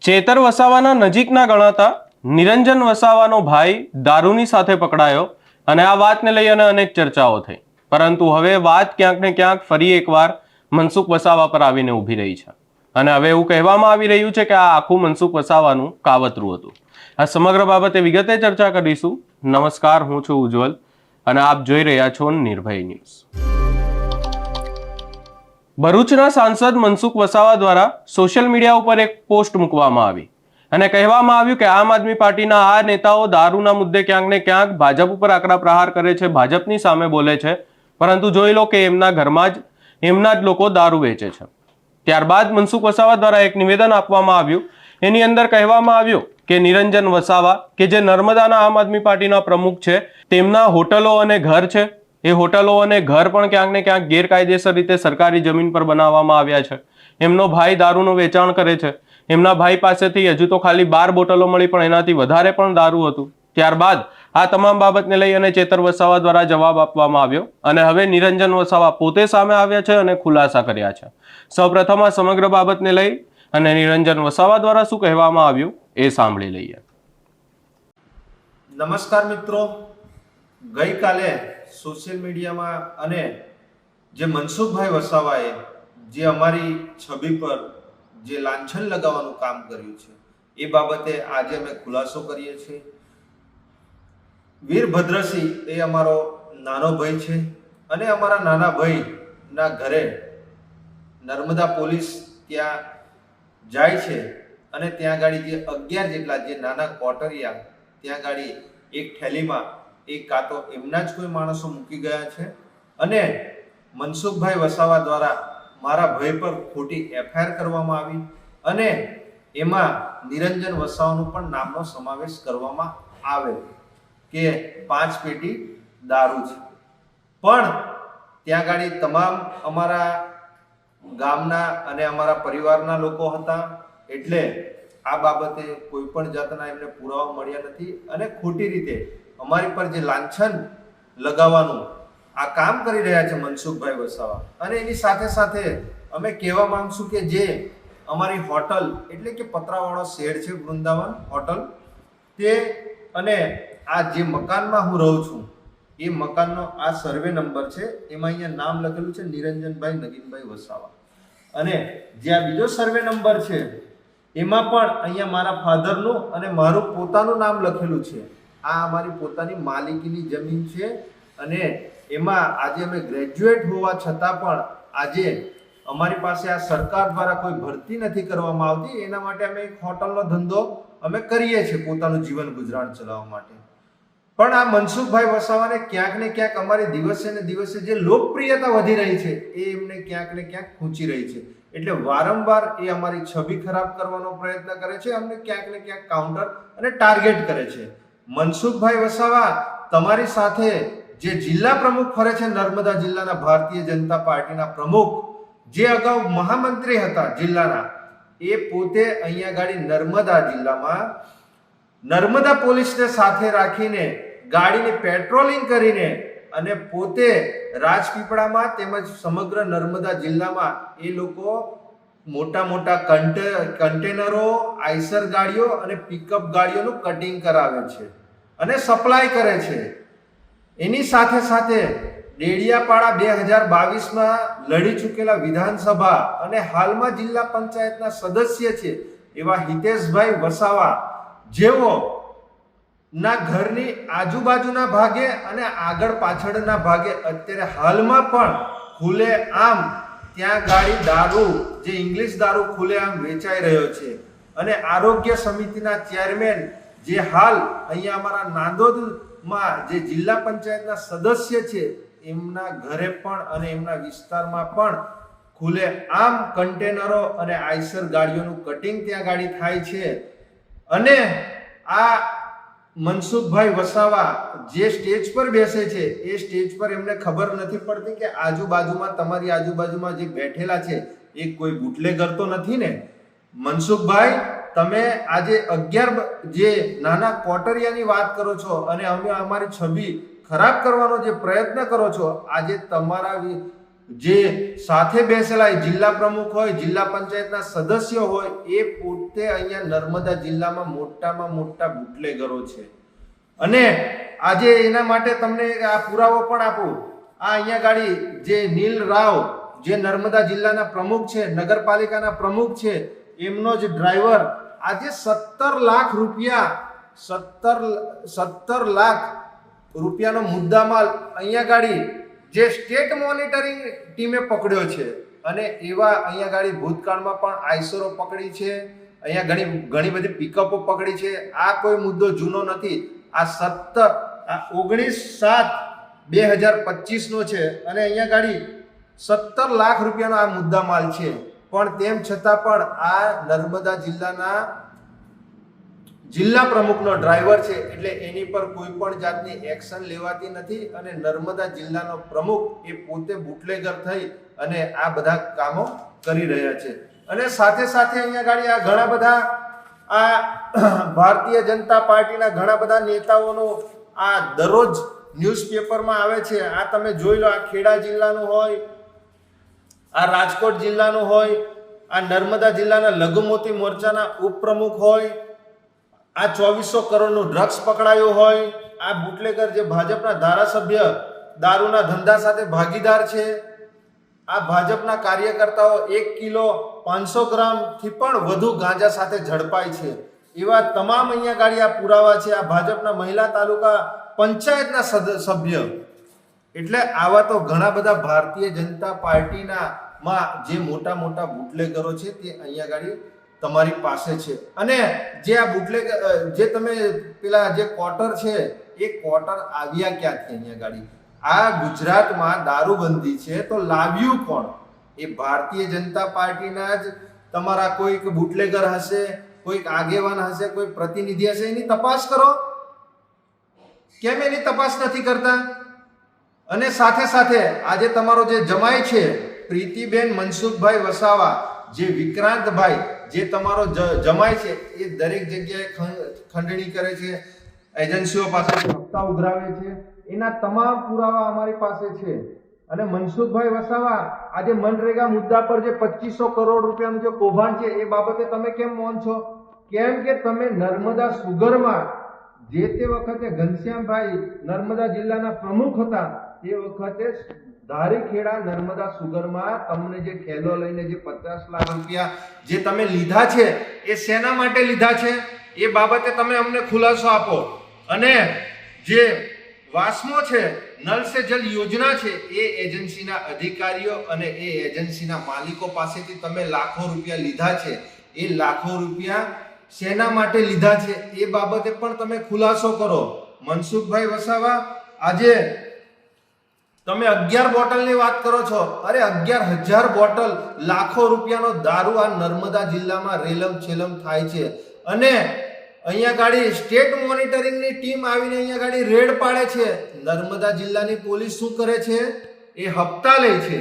ચેતર વસાવાના નજીકના ગણાતા નિરંજન વસાવાનો ભાઈ દારૂની સાથે પકડાયો અને આ વાતને લઈ અનેક ચર્ચાઓ થઈ, પરંતુ હવે વાત ક્યાંક ને ક્યાંક ફરી એકવાર મનસુખ વસાવા પર આવીને ઊભી રહી છે અને હવે એવું કહેવામાં આવી રહ્યું છે કે આ આખું મનસુખ વસાવાનું કાવતરું હતું। આ સમગ્ર બાબતે વિગતે ચર્ચા કરીશું। નમસ્કાર, હું છું ઉજ્જવલ અને આપ જોઈ રહ્યા છો નિર્ભય ન્યૂઝ। ભરૂચના સાંસદ મનસુખ વસાવા દ્વારા સોશિયલ મીડિયા ઉપર એક પોસ્ટ મૂકવામાં આવી અને કહેવામાં આવ્યું કે આમ આદમી પાર્ટીના આ નેતાઓ દારૂના મુદ્દે ક્યાંક ને ક્યાંક ભાજપ ઉપર આકરા પ્રહાર કરે છે, ભાજપની સામે બોલે છે, પરંતુ જોઈ લો કે એમના ઘરમાં જ એમના જ લોકો દારૂ વેચે છે। ત્યારબાદ મનસુખ વસાવા દ્વારા એક નિવેદન આપવામાં આવ્યું। એની અંદર કહેવામાં આવ્યું કે નિરંજન વસાવા કે જે નર્મદાના આમ આદમી પાર્ટીના પ્રમુખ છે, તેમના હોટલો અને ઘર છે, એ હોટલો અને ઘર પણ ક્યાંક ને ક્યાંક ગેરકાયદેસર રીતે સરકારી જમીન પર બનાવવામાં આવ્યા છે। એમનો ભાઈ દારૂનું વેચાણ કરે છે। એમના ભાઈ પાસેથી હજુ તો ખાલી 12 બોટલો મળી, પણ એનાથી વધારે પણ દારૂ હતું। ત્યારબાદ આ તમામ બાબતને લઈ અને ચેતર વસાવા દ્વારા જવાબ આપવામાં આવ્યો અને હવે નિરંજન વસાવા પોતે સામે આવ્યા છે અને ખુલાસા કર્યા છે। સૌપ્રથમ આ સમગ્ર બાબતને લઈ અને નિરંજન વસાવા દ્વારા શું કહેવામાં આવ્યું એ સાંભળી લઈએ। નમસ્કાર મિત્રો, ગઈકાલે સોશિયલ મીડિયામાં અને જે મનસુખભાઈ વસાવાએ જે અમારી છબી પર જે લાંછન લગાવવાનું કામ કર્યું છે એ બાબતે આજે અમે ખુલાસો કરીએ છીએ। વીરભદ્રસિંહ એ અમારો નાનો ભાઈ છે અને અમારા નાના ભાઈના ઘરે નર્મદા પોલીસ ત્યાં જાય છે અને ત્યાં ગાડી જે 11 જેટલા જે નાના કોટરિયા ત્યાં ગાડી એક થેલીમાં એક કાં તો એમના જ કોઈ માણસો મૂકી ગયા છે અને મનસુખભાઈ વસાવા દ્વારા મારા ભાઈ પર ખોટી એફઆઈઆર કરવામાં આવી અને એમાં નિરંજન વસાવાનું પણ નામનો સમાવેશ કરવામાં આવે કે 5 પેટી દારૂ છે। પણ ત્યાં ગાડી તમામ અમારા ગામના અને અમારા પરિવારના લોકો હતા, એટલે આ બાબતે કોઈ પણ જાતના એમને પુરાવા મળ્યા નથી અને ખોટી રીતે અમારી પર જે લાંછન લગાવવાનું આ કામ કરી રહ્યા છે મનસુખભાઈ વસાવા। અને એની સાથે સાથે અમે કહેવા માંગશું કે જે અમારી હોટલ એટલે કે પતરાવાળો શેડ છે વૃંદાવન હોટલ, તે અને આ જે મકાનમાં હું રહું છું એ મકાનનો આ સર્વે નંબર છે, એમાં અહીંયા નામ લખેલું છે નિરંજનભાઈ નગીનભાઈ વસાવા અને જે આ બીજો સર્વે નંબર છે એમાં પણ અહીંયા મારા ફાધરનું અને મારું પોતાનું નામ લખેલું છે। આ અમારી પોતાની માલિકીની જમીન છે અને એમાં આજે અમે ગ્રેજ્યુએટ હોવા છતાં પણ આજે અમારી પાસે આ સરકાર દ્વારા કોઈ ભરતી નથી કરવામાં આવતી, એના માટે અમે એક હોટલનો ધંધો અમે કરીએ છીએ પોતાનું જીવન ગુજરાન ચલાવવા માટે। પણ આ મનસુખભાઈ વસાવાને ક્યાંક ને ક્યાંક અમારી દિવસે ને દિવસે જે લોકપ્રિયતા વધી રહી છે એ એમને ક્યાંક ને ક્યાંક ખૂંચી રહી છે, એટલે વારંવાર એ અમારી છબી ખરાબ કરવાનો પ્રયત્ન કરે છે, અમને ક્યાંક ને ક્યાંક કાઉન્ટર અને ટાર્ગેટ કરે છે। મનસુખભાઈ વસાવા તમારી સાથે જે જિલ્લા પ્રમુખ ફરે છે, નર્મદા જિલ્લાના ભારતીય જનતા પાર્ટીના પ્રમુખ, જે અગાઉ મહામંત્રી હતા જિલ્લાના, એ પોતે અહીંયા ગાડી નર્મદા જિલ્લામાં નર્મદા પોલીસને સાથે રાખીને ગાડીની પેટ્રોલિંગ કરીને અને પોતે રાજપીપળામાં તેમજ સમગ્ર નર્મદા જિલ્લામાં એ લોકો મોટા મોટા કન્ટેનરો, આઈસર ગાડીઓ અને પિકઅપ ગાડીઓનું કટિંગ કરાવે છે અને સપ્લાય કરે છે। એની સાથે સાથે ડેડિયાપાડા 2022માં લડી ચૂકેલા વિધાનસભા અને હાલમાં જિલ્લા પંચાયતના સદસ્ય છે એવા હિતેશભાઈ વસાવા, જેઓ ના ઘરની આજુબાજુના ભાગે અને આગળ પાછળના ભાગે અત્યારે હાલમાં પણ ખુલ્લે આમ ત્યાં ગાડી દારૂ, જે ઇંગ્લિશ દારૂ ખુલ્લે આમ વેચાઈ રહ્યો છે અને આરોગ્ય સમિતિના ચેરમેન જે હાલ અહીંયા અમારા નાંદોદમાં જે જિલ્લા પંચાયતના સદસ્ય છે એમના ઘરે પણ અને એમના વિસ્તારમાં પણ ખુલ્લે આમ કન્ટેનરો અને આઈસર ગાડીઓનું કટિંગ ત્યાં ગાડી થાય છે। અને આ મનસુખભાઈ વસાવા જે સ્ટેજ પર બેસે છે એ સ્ટેજ પર એમને ખબર નથી પડતી કે આજુબાજુમાં તમારી આજુબાજુમાં જે બેઠેલા છે એ કોઈ બુટલેગર તો નથી ને। મનસુખભાઈ, તમે આજે 11 જે નાના કોટરિયાની વાત કરો છો અને અમે અમારી છબી ખરાબ કરવાનો જે પ્રયત્ન કરો છો, આજે તમારા જે સાથે બેસેલા જિલ્લા પ્રમુખ હોય, જિલ્લા પંચાયતના સદસ્યો હોય, એ પોતે અહીંયા નર્મદા જિલ્લામાં મોટામાં મોટા બુટલેગરો છે. અને આજે એના માટે તમને આ પુરાવો પણ આપું. આ અહીંયા ગાડી જે નીલ રાવ, જે નર્મદા જિલ્લાના પ્રમુખ છે, નગરપાલિકાના પ્રમુખ છે, એમનો જ ડ્રાઈવર આજે 17 લાખ રૂપિયાનો મુદ્દામાલ અહીંયા ગાડી જે સ્ટેટ મોનિટરિંગ ટીમે પકડ્યો છે. અને એવા અહીંયા ગાડી ભૂતકાળમાં પણ આઈસરો પકડી છે, અહીંયા ઘણી બધી પિકઅપો પકડી છે. આ કોઈ મુદ્દો જૂનો નથી. આ 19/7/2025 નો છે. અને અહીંયા ગાડી 17 લાખ રૂપિયાનો આ મુદ્દામાલ છે. પણ તેમ છતાં પણ આ નર્મદા જિલ્લાના જિલ્લા પ્રમુખનો ડ્રાઈવર છે, એટલે એની પર કોઈ પણ જાતની એક્શન લેવાતી નથી. અને નર્મદા જિલ્લાનો પ્રમુખ એ પોતે બુટલેગર થઈ અને આ બધા કામો કરી રહ્યા છે. અને સાથે સાથે અહીંયા ગાડી આ ઘણા બધા આ ભારતીય જનતા પાર્ટીના ઘણા બધા નેતાઓનો આ દરરોજ ન્યૂઝપેપરમાં આવે છે. આ તમે જોઈ લો, આ ખેડા જિલ્લાનું હોય, આ રાજકોટ જિલ્લાનું હોય, આ નર્મદા જિલ્લાના લઘુમતી મોરચાના ઉપપ્રમુખ હોય, આ 2400 કરોડનું ડ્રગ્સ પકડાયું હોય, આ બુટલેગર જે ભાજપના ધારાસભ્ય દારૂના ધંધા સાથે ભાગીદાર છે, આ ભાજપના કાર્યકર્તાઓ 1 કિલો 500 ગ્રામથી પણ વધુ ગાંજા સાથે ઝડપાય છે. એવા તમામ અહીંયા ગાડી આ પુરાવા છે. આ ભાજપના મહિલા તાલુકા પંચાયતના સભ્ય. એટલે આવા તો ઘણા બધા ભારતીય જનતા પાર્ટીના જે મોટા મોટા બુટલેગરો છે તે અહીંયા ગાડી તમારી પાસે છે. અને જે આ બુટલેગર જે તમે પેલા જે ક્વાર્ટર છે, એ ક્વાર્ટર આવ્યા ક્યાંથી અહીંયા ગાડી? આ ગુજરાતમાં દારૂબંધી છે તો લાવ્યું કોણ? એ ભારતીય જનતા પાર્ટીના જ તમારા કોઈક બુટલેગર હશે, કોઈક આગેવાન હશે, કોઈ પ્રતિનિધિ હશે. એની તપાસ કરો. કેમ એની તપાસ નથી કરતા? અને સાથે સાથે આજે તમારો જે જમાઈ છે પ્રીતિબેન મનસુખભાઈ વસાવા, જે વિક્રાંતભાઈ, જે તમારો જમાઈ છે, એ દરેક જગ્યાએ ખંડણી કરે છે, એજન્સીઓ પાસેથી હપ્તા ઉઘરાવે છે. એના તમામ પુરાવા અમારી પાસે છે. અને મનસુખભાઈ વસાવા આજે મનરેગા મુદ્દા પર જે 2500 કરોડ રૂપિયાનું જે કૌભાંડ છે, એ બાબતે તમે કેમ મૌન છો? કેમ કે તમે નર્મદા સુગરમાં જે તે વખતે ઘનશ્યામભાઈ નર્મદા જિલ્લાના પ્રમુખ હતા, તે વખતે ધારીખેડા નર્મદા સુગરમાં તમને જે ખેલો લઈને જે 50 લાખ રૂપિયા જે તમે લીધા છે, એ શેના માટે લીધા છે એ બાબતે તમે અમને ખુલાસો આપો. અને જે વાસ્મો છે, નલ સે જલ યોજના છે, એ એજન્સીના અધિકારીઓ અને એ એજન્સીના માલિકો પાસેથી તમે લાખો રૂપિયા લીધા છે. એ લાખો રૂપિયા શેના માટે લીધા છે એ બાબતે પણ તમે ખુલાસો કરો. મનસુખભાઈ વસાવા, આજે તમે 11 બોટલની વાત કરો છો. અરે 11,000 બોટલ, લાખો રૂપિયાનો દારૂ આ નર્મદા જિલ્લામાં રેલમ છેલમ થાય છે. અને અહીંયા ગાડી સ્ટેટ મોનિટરિંગની ટીમ આવીને અહીંયા ગાડી રેડ પાડે છે. નર્મદા જિલ્લાની પોલીસ શું કરે છે? એ હપ્તા લે છે.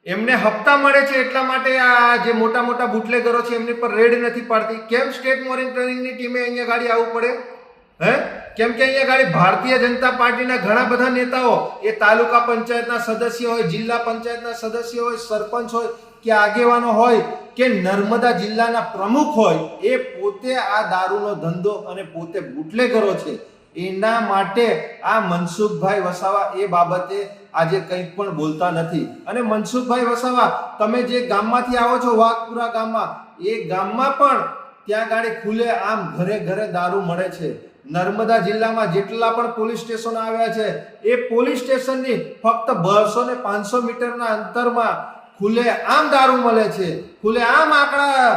એમને હપ્તા મળે છે, એટલા માટે આ જે મોટા મોટા બુટલેગરો છે એમની પર રેડ નથી પાડતી. કેમ સ્ટેટ મોનિટરિંગની ટીમે અહીંયા ગાડી આવવું પડે? કેમ કે અહીંયા ગાડી ભારતીય જનતા પાર્ટીના ઘણા બધા નેતાઓ, એ તાલુકા પંચાયતના સદસ્ય હોય, જિલ્લા પંચાયતના સદસ્ય હોય, સરપંચ હોય કે આગેવાનો હોય કે નર્મદા જિલ્લાના પ્રમુખ હોય, એ પોતે આ દારૂનો ધંધો અને પોતે બુટલેગરો છે. એના માટે આ મનસુખભાઈ વસાવા એ બાબતે આજે કંઈ પણ બોલતા નથી. અને મનસુખભાઈ વસાવા, તમે જે ગામમાંથી આવો છો, વાઘપુરા ગામમાં, એ ગામમાં પણ ત્યાં ગાડી ખુલે આમ ઘરે ઘરે દારૂ મળે છે. નર્મદા જિલ્લામાં જેટલા પણ પોલીસ સ્ટેશનો આવ્યા છે, એ પોલીસ સ્ટેશનની ફક્ત 200 ને 500 મીટરના અંતરમાં ખુલે આમ દારૂ મળે છે. ખુલે આમ આંકડા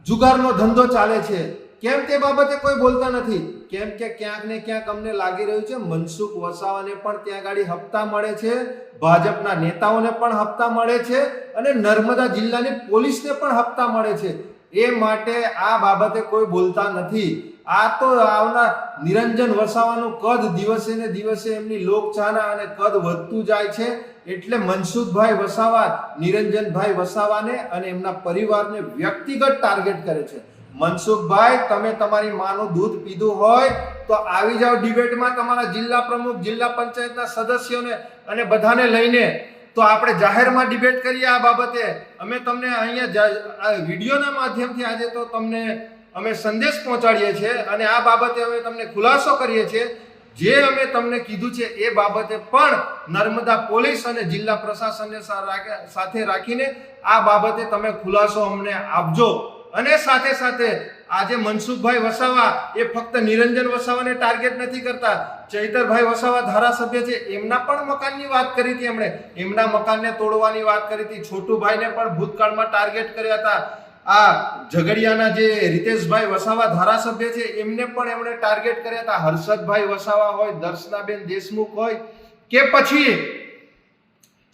જુગારનો ધંધો ચાલે છે. કેમ તે બાબતે કોઈ બોલતા નથી? કેમ કે ક્યાંક ને ક્યાંક અમને લાગી રહ્યું છે મનસુખ વસાવાને પણ ત્યાં ગાડી હપ્તા મળે છે, ભાજપના નેતાઓને પણ હપ્તા મળે છે, અને નર્મદા જિલ્લાની પોલીસને પણ હપ્તા મળે છે. એ માટે આ બાબતે કોઈ બોલતા નથી. આ તો આવનાર નિરંજન વસાવાનું કદ દિવસે ને દિવસે એમની લોકચાહના અને કદ વધતું જાય છે. એટલે મનસુખભાઈ વસાવા નિરંજનભાઈ વસાવાને અને એમના પરિવારને વ્યક્તિગત ટાર્ગેટ કરે છે. મનસુખભાઈ, તમે તમારી માનું દૂધ પીધું હોય તો આવી જાઓ ડિબેટમાં, તમારા જિલ્લા પ્રમુખ, જિલ્લા પંચાયતના સદસ્યોને અને બધાને લઈને તો આપણે જાહેરમાં ડિબેટ કરીએ આ બાબતે. અમે તમને અહીંયા વિડીયોના માધ્યમથી આજે તો તમને અમે સંદેશ પહોંચાડીએ છીએ અને આ બાબતે અમે તમને ખુલાસો કરીએ છીએ. જે અમે તમને કીધું છે એ બાબતે પણ નર્મદા પોલીસ અને જિલ્લા પ્રશાસનને સાથે રાખીને આ બાબતે તમે ખુલાસો અમને આપજો. અને સાથે સાથે આજે મનસુખભાઈ વસાવા એ ફક્ત નિરંજન વસાવાને ટાર્ગેટ નથી કરતા. ચૈતરભાઈ વસાવા ધારાસભ્ય છે, એમના પણ મકાનની વાત કરી હતી. એમના મકાનને તોડવાની વાત કરી હતી. છોટુભાઈને પણ ભૂતકાળમાં ટાર્ગેટ કર્યા હતા. આ ઝઘડિયાના જે રીતેશભાઈ વસાવા ધારાસભ્ય છે એમને પણ એમણે ટાર્ગેટ કર્યા હતા. હર્ષદભાઈ વસાવા હોય, દર્શનાબેન દેશમુખ હોય કે પછી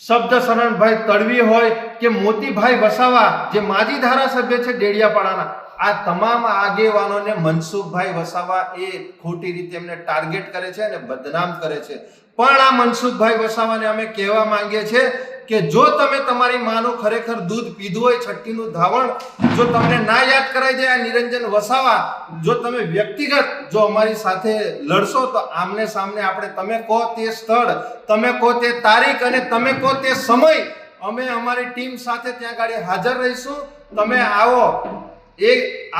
શબ્દ શરણભાઈ તડવી હોય કે મોતીભાઈ વસાવા જે માજી ધારાસભ્ય છે ડેડિયાપાડાના, આ તમામ આગેવાનોને મનસુખભાઈ વસાવા એ ખોટી રીતે એમને ટાર્ગેટ કરે છે અને બદનામ કરે છે. પણ આ મનસુખભાઈ વસાવાને અમે કહેવા માંગીએ છીએ કે જો તમે તમારી માનું ખરેખર દૂધ પીધું હોય, છઠ્ઠીનું ધાવણ જો તમને ના યાદ કરાઈ જાય નિરંજન વસાવા, જો તમે વ્યક્તિગત જો અમારી સાથે લડશો તો આમને સામને આપણે તમે કહો તે સ્થળ, તમે કહો તે તારીખ અને તમે કહો તે સમય અમે અમારી ટીમ સાથે ત્યાં ગાડી હાજર રહીશું. તમે આવો. એ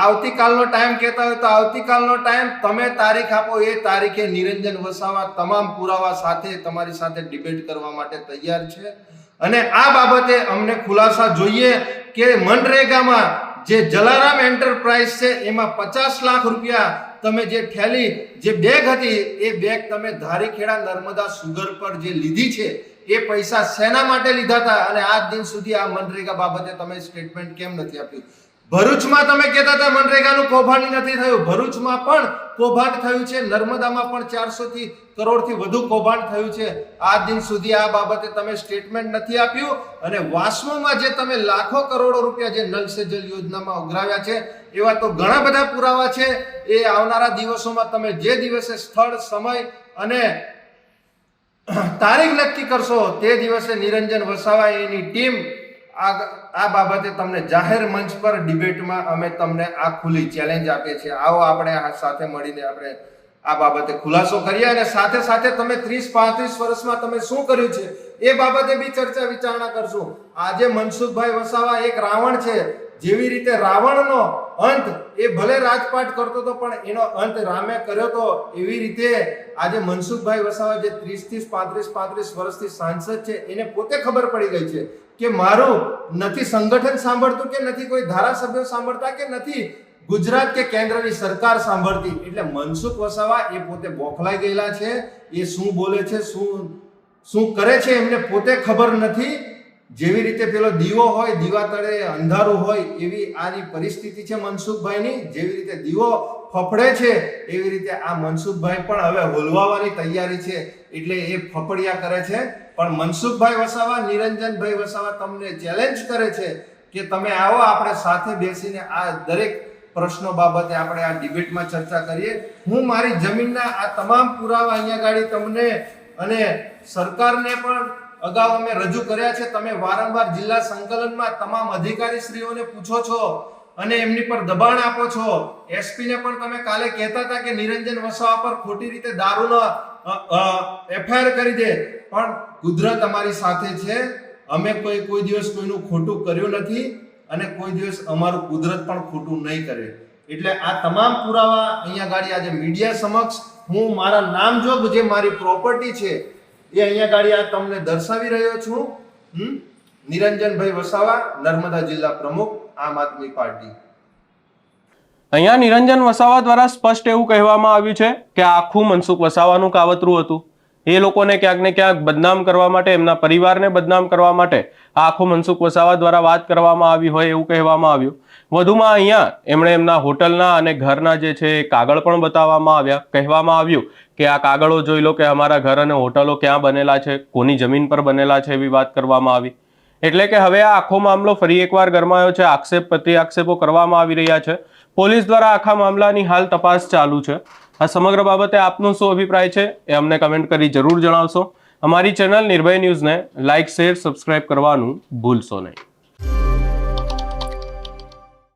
આવતીકાલનો ટાઈમ કહેતા હોય તો આવતીકાલનો ટાઈમ, તમે તારીખ આપો એ તારીખે નિરંજન વસાવા તમામ પુરાવા સાથે તમારી સાથે ડિબેટ કરવા માટે તૈયાર છે. અને આ બાબતે અમને ખુલાસા જોઈએ કે મનરેગામાં જે જલારામ એન્ટરપ્રાઇઝ છે એમાં 50 લાખ રૂપિયા તમે જે થેલી જે બેગ હતી એ બેગ તમે ધારીખેડા નર્મદા સુગર પર જે લીધી છે એ પૈસા શેના માટે લીધા હતા અને આજ દિન સુધી આ મનરેગા બાબતે તમે સ્ટેટમેન્ટ કેમ નથી આપ્યું? ભરૂચમાં તમે કહેતા હતા મનરેગાનું કૌભાંડ નથી થયું, ભરૂચમાં પણ કૌભાંડ થયું છે. નર્મદામાં પણ 400 કરોડથી વધુ કૌભાંડ થયું છે. આજ દિન સુધી આ બાબતે તમે સ્ટેટમેન્ટ નથી આપ્યું. અને વાસ્મોમાં જે તમે લાખો કરોડો રૂપિયા જે નલ સે જલ યોજનામાં ઉઘરાવ્યા છે એવા તો ઘણા બધા પુરાવા છે. એ આવનારા દિવસોમાં તમે જે દિવસે સ્થળ, સમય અને તારીખ નક્કી કરશો તે દિવસે નિરંજન વસાવા એની ટીમ આ બાબતે તમને જાહેર મંચ પર ડિબેટમાં અમે તમને આ ખુલ્લી ચેલેન્જ આપીએ છીએ. આવો આપણે સાથે મળીને આપણે આ બાબતે ખુલાસો કરીએ અને સાથે સાથે તમે 30-35 વર્ષમાં તમે શું કર્યું છે એ બાબતે બી ચર્ચા વિચારણા કરશું. આજે મનસુખભાઈ વસાવા એક રાવણ છે. જેવી રીતે રાવણનો અંત એ ભલે રાજપાટ કરતો હતો પણ એનો અંત રામે કર્યો તો, એવી રીતે આજે મનસુખભાઈ વસાવા જે 30-35 વર્ષથી સાંસદ છે એને પોતે ખબર પડી ગઈ છે કે મારું નથી સંગઠન સાંભળતું કે નથી કોઈ ધારાસભ્યો સાંભળતા કે નથી ગુજરાત કે કેન્દ્રની સરકાર સાંભળતી. એટલે મનસુખ વસાવા એ પોતે બોખલાઈ ગયેલા છે. એ શું બોલે છે, શું કરે છે એમને પોતે ખબર નથી. જેવી રીતે પેલો દીવો હોય, દીવા તળે અંધારું હોય, એવી આની પરિસ્થિતિ છે મનસુખભાઈની. જેવી રીતે દીવો ફફડે છે એવી રીતે આ મનસુખભાઈ પણ હવે હોલવાવાની તૈયારી છે. એટલે એ ફફડિયા કરે છે. પણ મનસુખભાઈ વસાવા, નિરંજનભાઈ વસાવા તમને ચેલેન્જ કરે છે કે તમે આવો, આપણે સાથે બેસીને આ દરેક પ્રશ્નો બાબતે આપણે આ ડિબેટમાં ચર્ચા કરીએ. હું મારી જમીનના આ તમામ પુરાવા અહીંયા ગાડી તમને અને સરકારને પણ અગાઉ અમે રજૂ કર્યા છે. તમે વારંવાર જિલ્લા સંકલનમાં તમામ અધિકારીશ્રીઓને પૂછો છો અને એમની પર દબાણ આપો છો. એસપીને પણ તમે કાલે કહેતા હતા કે નિરંજન વસાવા પર ખોટી રીતે દારૂનો એફઆઈઆર કરી દે. પણ કુદરત અમારી સાથે છે. અમે કોઈ દિવસ કોઈનું ખોટું કર્યું નથી અને કોઈ દિવસ અમારું કુદરત પણ ખોટું નહીં કરે. એટલે આ તમામ પુરાવા અહીંયા ગાડી આજે મીડિયા સમક્ષ હું મારા નામજોગ જે મારી પ્રોપર્ટી છે એ અહીંયા ગાડી આ તમને દર્શાવી રહ્યો છું. નિરંજનભાઈ વસાવા, નર્મદા જિલ્લા પ્રમુખ, આમ આદમી પાર્ટી. અહીંયા નિરંજન વસાવા દ્વારા સ્પષ્ટ એવું કહેવામાં આવ્યું છે કે આખું મનસુખ વસાવાનું કાવતરું હતું. એ લોકોને ક્યાંક ને ક્યાંક બદનામ કરવા માટે, એમના પરિવારને બદનામ કરવા માટે આખું મનસુખ વસાવા દ્વારા વાત કરવામાં આવી હોય એવું કહેવામાં આવ્યું. વધુમાં અહીંયા એમણે એમના હોટલના અને ઘરના જે છે એ કાગળ પણ બતાવવામાં આવ્યા. કહેવામાં આવ્યું કે આ કાગળો જોઈ લો કે અમારા ઘર અને હોટલો ક્યાં બનેલા છે, કોની જમીન પર બનેલા છે, એવી વાત કરવામાં આવી. એટલે કે હવે આ આખો મામલો ફરી એકવાર ગરમાયો છે. આક્ષેપ પ્રતિ આક્ષેપો કરવામાં આવી રહ્યા છે. પોલીસ દ્વારા આખા મામલાની હાલ તપાસ ચાલુ છે. આ સમગ્ર બાબતે આપનો શું અભિપ્રાય છે એ અમને કમેન્ટ કરી જરૂર જણાવશો. અમારી ચેનલ નિર્ભય ન્યૂઝને લાઇક, શેર, સબસ્ક્રાઇબ કરવાનું ભૂલશો નહીં.